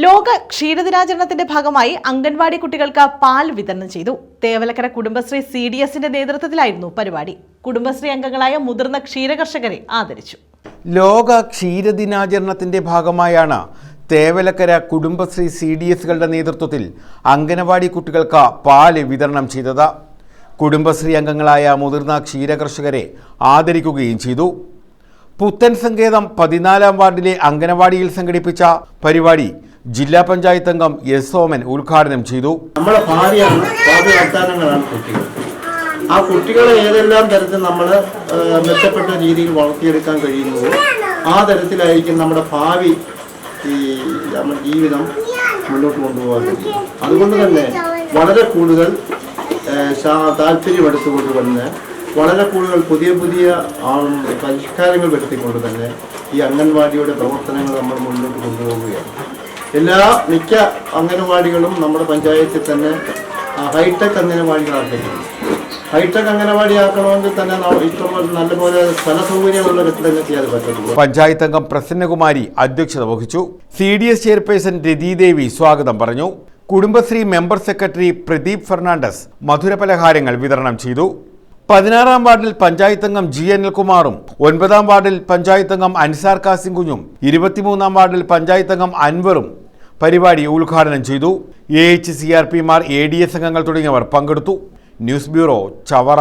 ലോക ക്ഷീരദിനാചരണത്തിന്റെ ഭാഗമായി അംഗൻവാടി കുട്ടികൾക്ക് പാൽ വിതരണം ചെയ്തു. തേവലക്കര കുടുംബശ്രീ CDSന്റെ നേതൃത്വത്തിലായിരുന്നു പരിപാടി. കുടുംബശ്രീ അംഗങ്ങളായ മുതിർന്ന ക്ഷീരകർഷകരെ ആദരിച്ചു. ലോക ക്ഷീരദിനാചരണത്തിന്റെ ഭാഗമായാണ് തേവലക്കര കുടുംബശ്രീ CDSകളുടെ നേതൃത്വത്തിൽ അംഗനവാടി കുട്ടികൾക്ക് പാൽ വിതരണം ചെയ്തത്. കുടുംബശ്രീ അംഗങ്ങളായ മുതിർന്ന ക്ഷീരകർഷകരെ ആദരിക്കുകയും ചെയ്തു. പുത്തൻ സങ്കേതം 14-ാം വാർഡിലെ അംഗനവാടിയിൽ സംഘടിപ്പിച്ച പരിപാടി ജില്ലാ പഞ്ചായത്ത് അംഗം S. സോമൻ ഉദ്ഘാടനം ചെയ്തു. നമ്മുടെ ഭാവി വാഗ്ദാനങ്ങളാണ് കുട്ടികൾ. ആ കുട്ടികളെ ഏതെല്ലാം തരത്തിൽ നമ്മൾ മെച്ചപ്പെട്ട രീതിയിൽ വളർത്തിയെടുക്കാൻ കഴിയുന്നുവോ ആ തരത്തിലായിരിക്കും നമ്മുടെ ഭാവി നമ്മുടെ ജീവിതം മുന്നോട്ട് കൊണ്ടുപോകാൻ കഴിയും. അതുകൊണ്ട് തന്നെ വളരെ കൂടുതൽ താല്പര്യമെടുത്തുകൊണ്ട് തന്നെ വളരെ കൂടുതൽ പുതിയ പരിഷ്കാരങ്ങൾ വരുത്തിക്കൊണ്ട് തന്നെ ഈ അംഗൻവാടിയുടെ പ്രവർത്തനങ്ങൾ നമ്മൾ മുന്നോട്ട് കൊണ്ടുപോവുകയാണ്. മിക്ക അംഗനവാടികളും നമ്മുടെ പഞ്ചായത്തിൽ തന്നെ ഹൈടെക് അംഗനവാടികളാക്കിയിട്ടുണ്ട്. ഹൈടെക് അംഗനവാടിയാക്കണമെങ്കിൽ തന്നെ ഇഷ്ടംപോലെ നല്ലപോലെ സ്ഥല സൗകര്യമുള്ള കെട്ടിടങ്ങൾക്ക് അത് പറ്റുള്ളൂ. പഞ്ചായത്ത് അംഗം പ്രസന്നകുമാരി അധ്യക്ഷത വഹിച്ചു. CDS ചെയർപേഴ്സൺ രതിദേവി സ്വാഗതം പറഞ്ഞു. കുടുംബശ്രീ മെമ്പർ സെക്രട്ടറി പ്രദീപ് ഫെർണാണ്ടസ് മധുരപലഹാരങ്ങൾ വിതരണം ചെയ്തു. 16-ാം വാർഡിൽ പഞ്ചായത്ത് അംഗം G. അനിൽകുമാറും 9-ാം വാർഡിൽ പഞ്ചായത്ത് അംഗം അൻസാർ കാസിം കുഞ്ഞും 23-ാം വാർഡിൽ പഞ്ചായത്ത് അംഗം അൻവറും പരിപാടി ഉദ്ഘാടനം ചെയ്തു. AHCRPമാർ ADS അംഗങ്ങൾ തുടങ്ങിയവർ പങ്കെടുത്തു. News bureau, Chavara.